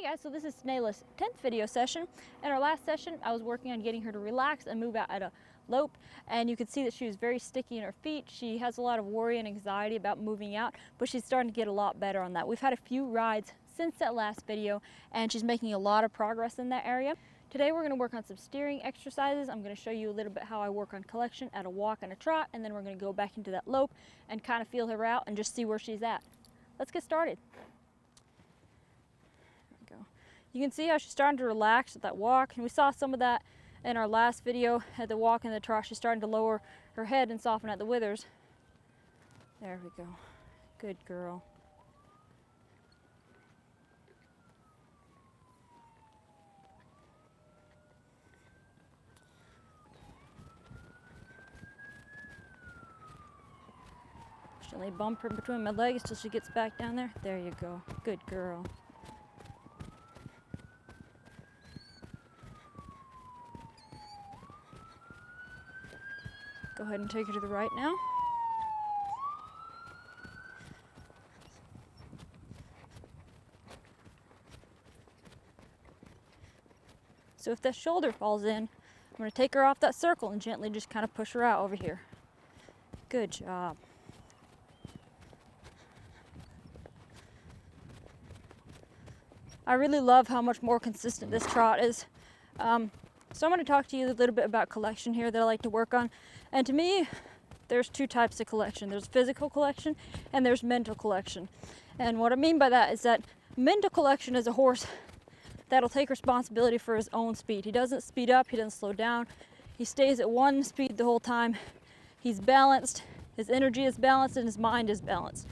guys, so this is Snayla's 10th video session. In our last session, I was working on getting her to relax and move out at a lope, and you could see that she was very sticky in her feet. She has a lot of worry and anxiety about moving out, but she's starting to get a lot better on that. We've had a few rides since that last video, and she's making a lot of progress in that area. Today we're going to work on some steering exercises. I'm going to show you a little bit how I work on collection at a walk and a trot, and then we're going to go back into that lope and kind of feel her out and just see where she's at. Let's get started. You can see how she's starting to relax at that walk, and we saw some of that in our last video at the walk and the trot. She's starting to lower her head and soften at the withers. There we go. Good girl. Gently bump her between my legs till she gets back down there. There you go. Good girl. Go ahead and take her to the right now. So if that shoulder falls in, I'm going to take her off that circle and gently just kind of push her out over here. Good job. I really love how much more consistent this trot is. So I'm going to talk to you a little bit about collection here that I like to work on. And to me, there's two types of collection. There's physical collection and there's mental collection. And what I mean by that is that mental collection is a horse that'll take responsibility for his own speed. He doesn't speed up, he doesn't slow down. He stays at one speed the whole time. He's balanced, his energy is balanced, and his mind is balanced.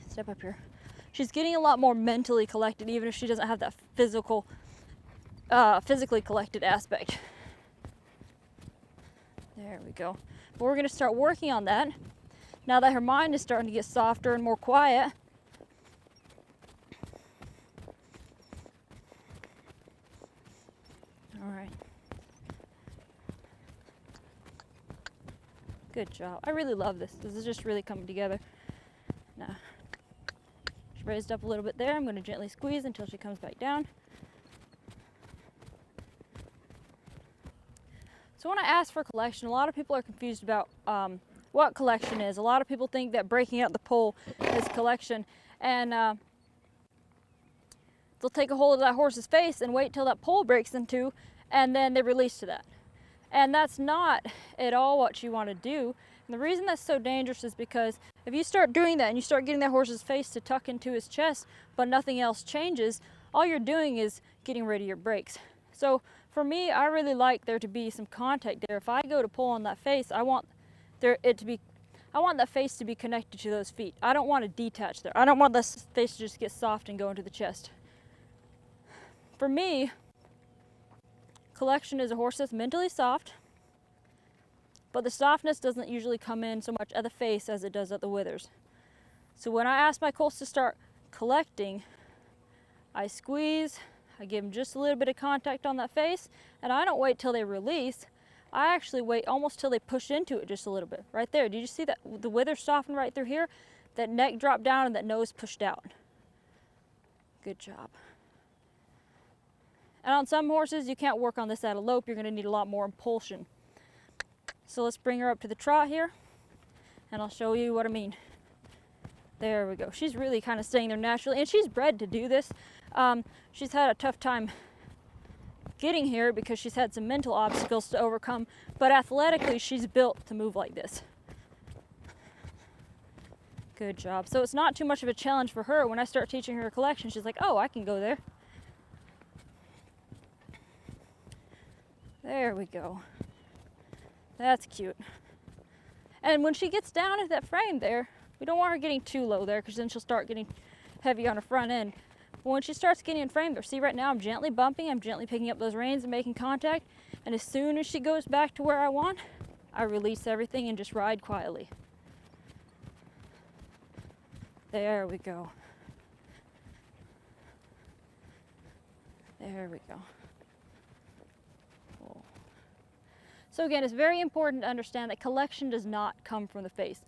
Step up here. She's getting a lot more mentally collected, even if she doesn't have that physically collected aspect. There we go. But we're going to start working on that now that her mind is starting to get softer and more quiet. All right. Good job. I really love this. This is just really coming together. Now, she's raised up a little bit there. I'm going to gently squeeze until she comes back down. So when I ask for collection, a lot of people are confused about what collection is. A lot of people think that breaking out the pole is collection, and they'll take a hold of that horse's face and wait till that pole breaks in two, and then they release to that. And that's not at all what you want to do. And the reason that's so dangerous is because if you start doing that and you start getting that horse's face to tuck into his chest, but nothing else changes, all you're doing is getting rid of your brakes. So for me, I really like there to be some contact there. If I go to pull on that face, I want that face to be connected to those feet. I don't want to detach there. I don't want this face to just get soft and go into the chest. For me, collection is a horse that's mentally soft, but the softness doesn't usually come in so much at the face as it does at the withers. So when I ask my colts to start collecting, I squeeze, I give them just a little bit of contact on that face, and I don't wait till they release. I actually wait almost till they push into it just a little bit. Right there, did you see that the withers soften right through here? That neck dropped down and that nose pushed out. Good job. And on some horses, you can't work on this at a lope. You're going to need a lot more impulsion. So let's bring her up to the trot here, and I'll show you what I mean. There we go. She's really kind of staying there naturally, and she's bred to do this. She's had a tough time getting here because she's had some mental obstacles to overcome, but athletically, she's built to move like this. Good job. So it's not too much of a challenge for her. When I start teaching her collection, she's like, oh, I can go there. There we go. That's cute. And when she gets down into that frame there, we don't want her getting too low there because then she'll start getting heavy on her front end. But when she starts getting in frame there, see right now I'm gently bumping, I'm gently picking up those reins and making contact. And as soon as she goes back to where I want, I release everything and just ride quietly. There we go. There we go. So again, it's very important to understand that collection does not come from the face.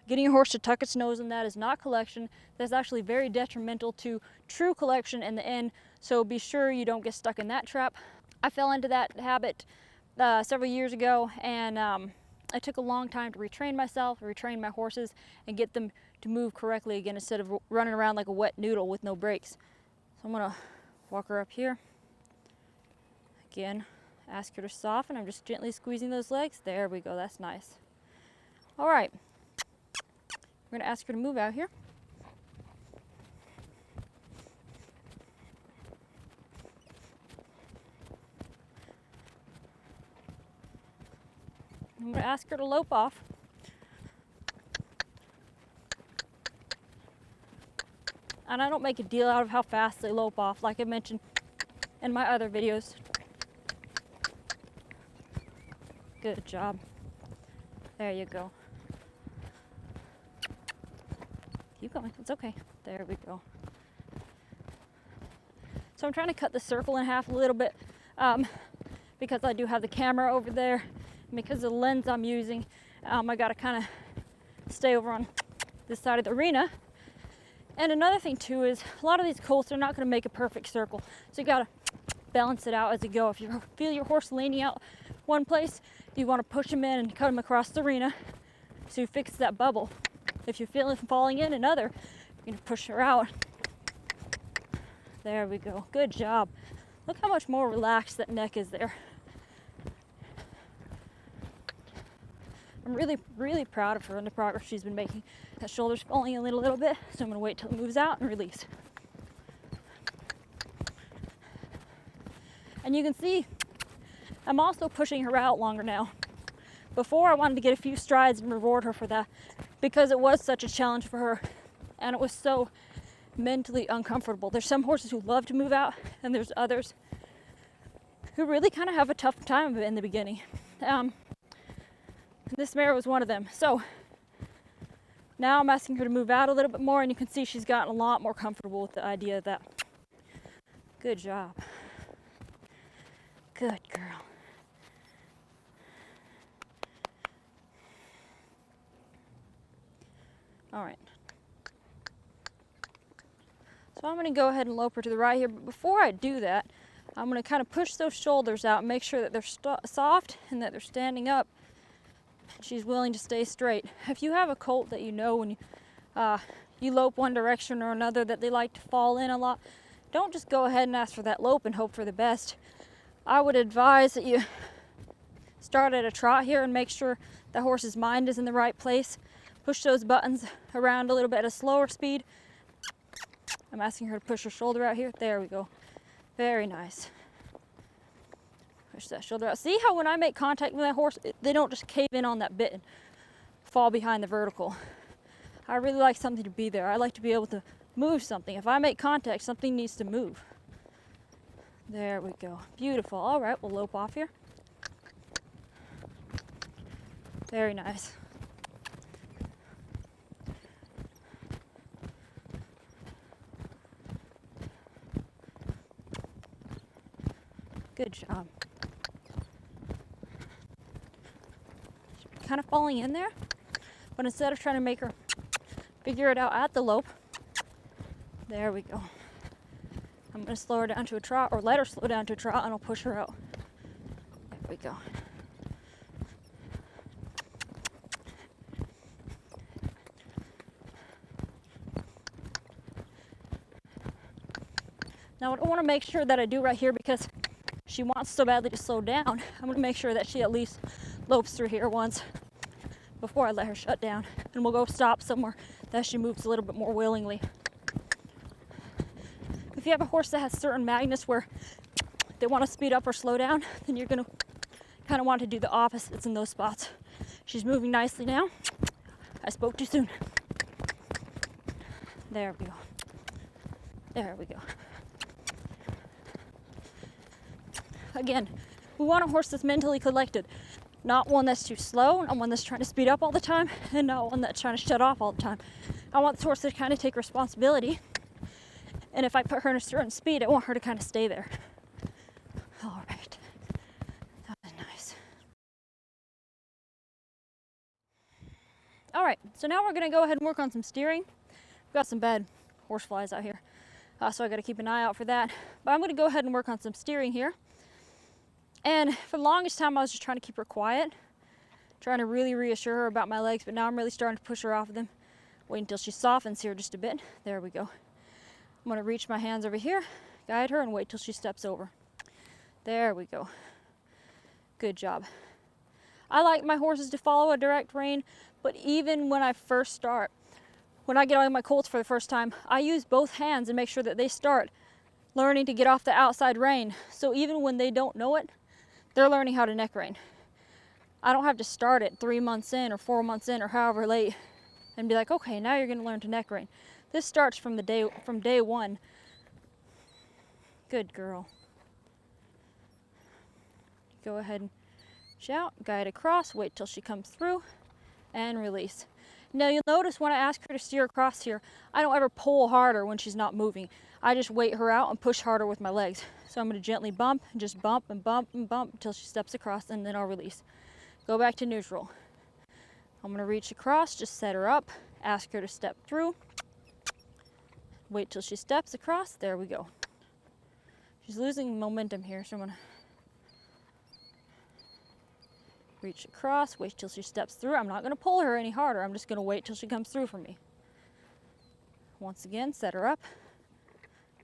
Getting your horse to tuck its nose in that is not collection. That's actually very detrimental to true collection in the end. So be sure you don't get stuck in that trap. I fell into that habit several years ago, and it took a long time to retrain myself, retrain my horses, and get them to move correctly again instead of running around like a wet noodle with no brakes. So I'm gonna walk her up here. Again, ask her to soften. I'm just gently squeezing those legs. There we go, that's nice. All right, we're gonna ask her to move out here. I'm gonna ask her to lope off. And I don't make a deal out of how fast they lope off, like I mentioned in my other videos. Good job. There you go. Keep going, it's okay. There we go. So I'm trying to cut the circle in half a little bit because I do have the camera over there. And because of the lens I'm using, I gotta kind of stay over on this side of the arena. And another thing too is a lot of these colts are not gonna make a perfect circle. So you gotta balance it out as you go. If you feel your horse leaning out one place, you wanna push him in and cut him across the arena so you fix that bubble. If you feel it falling in another, you can push her out. There we go, good job. Look how much more relaxed that neck is there. I'm really, really proud of her and the progress she's been making. That shoulder's falling in a little bit, so I'm gonna wait till it moves out and release. And you can see, I'm also pushing her out longer now. Before I wanted to get a few strides and reward her for that because it was such a challenge for her and it was so mentally uncomfortable. There's some horses who love to move out and there's others who really kind of have a tough time in the beginning. This mare was one of them. So now I'm asking her to move out a little bit more and you can see she's gotten a lot more comfortable with the idea of that. Good job. Good girl. All right. So I'm gonna go ahead and lope her to the right here, but before I do that, I'm gonna kind of push those shoulders out and make sure that they're soft and that they're standing up. She's willing to stay straight. If you have a colt that you know when you lope one direction or another that they like to fall in a lot, don't just go ahead and ask for that lope and hope for the best. I would advise that you start at a trot here and make sure the horse's mind is in the right place. Push those buttons around a little bit at a slower speed. I'm asking her to push her shoulder out here. There we go. Very nice. Push that shoulder out. See how when I make contact with that horse, they don't just cave in on that bit and fall behind the vertical. I really like something to be there. I like to be able to move something. If I make contact, something needs to move. There we go. Beautiful. All right, we'll lope off here. Very nice. Good job. Kind of falling in there, but instead of trying to make her figure it out at the lope, there we go. I'm going to slow her down to a trot, or let her slow down to a trot, and I'll push her out. There we go. Now I want to make sure that I do right here because she wants so badly to slow down. I'm going to make sure that she at least lopes through here once before I let her shut down. And we'll go stop somewhere that she moves a little bit more willingly. If you have a horse that has certain magnets where they want to speed up or slow down, then you're going to kind of want to do the opposites in those spots. She's moving nicely now. I spoke too soon. There we go. There we go. Again, we want a horse that's mentally collected, not one that's too slow, not one that's trying to speed up all the time, and not one that's trying to shut off all the time. I want this horse to kind of take responsibility, and if I put her in a certain speed, I want her to kind of stay there. All right, that was nice. All right. right, so now we're gonna go ahead and work on some steering. We've got some bad horse flies out here, so I gotta keep an eye out for that. But I'm gonna go ahead and work on some steering here. And for the longest time, I was just trying to keep her quiet, trying to really reassure her about my legs, but now I'm really starting to push her off of them. Wait until she softens here just a bit. There we go. I'm gonna reach my hands over here, guide her, and wait till she steps over. There we go. Good job. I like my horses to follow a direct rein, but even when I first start, when I get on my colts for the first time, I use both hands and make sure that they start learning to get off the outside rein. So even when they don't know it, they're learning how to neck rein. I don't have to start it 3 months in or 4 months in or however late and be like, okay, now you're gonna learn to neck rein. This starts from day one. Good girl. Go ahead and shout, guide across, wait till she comes through, and release. Now you'll notice when I ask her to steer across here, I don't ever pull harder when she's not moving. I just wait her out and push harder with my legs. So I'm gonna gently bump, and just bump and bump and bump until she steps across, and then I'll release. Go back to neutral. I'm gonna reach across, just set her up, ask her to step through. Wait till she steps across, there we go. She's losing momentum here, so I'm gonna reach across, wait till she steps through. I'm not gonna pull her any harder, I'm just gonna wait till she comes through for me. Once again, set her up.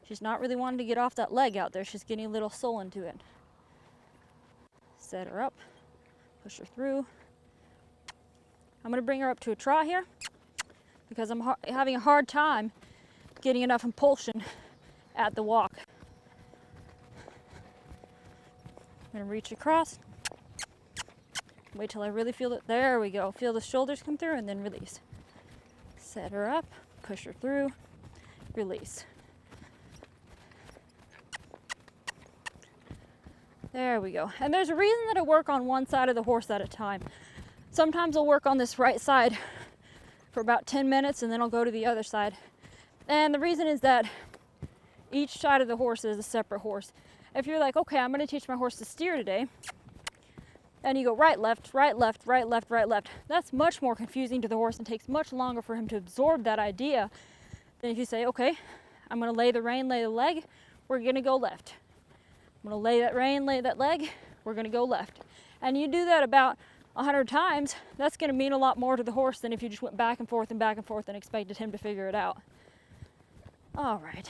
She's not really wanting to get off that leg out there, she's getting a little sullen to it. Set her up, push her through. I'm gonna bring her up to a trot here because I'm having a hard time getting enough impulsion at the walk. I'm gonna reach across. Wait till I really feel it. There we go. Feel the shoulders come through and then release. Set her up, push her through, release. There we go. And there's a reason that I work on one side of the horse at a time. Sometimes I'll work on this right side for about 10 minutes and then I'll go to the other side. And the reason is that each side of the horse is a separate horse. If you're like, okay, I'm going to teach my horse to steer today, and you go right, left, right, left, right, left, right, left, that's much more confusing to the horse and takes much longer for him to absorb that idea than if you say, okay, I'm going to lay the rein, lay the leg, we're going to go left. I'm going to lay that rein, lay that leg, we're going to go left. And you do that about 100 times, that's going to mean a lot more to the horse than if you just went back and forth and expected him to figure it out. All right,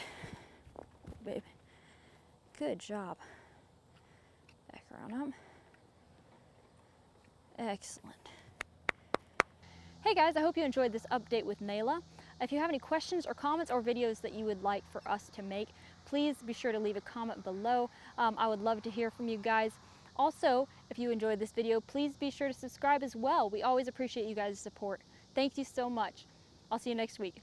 babe. Good job. Back around up. Excellent. Hey guys, I hope you enjoyed this update with Nayla. If you have any questions or comments or videos that you would like for us to make, please be sure to leave a comment below. I would love to hear from you guys. Also, if you enjoyed this video, please be sure to subscribe as well. We always appreciate you guys' support. Thank you so much. I'll see you next week.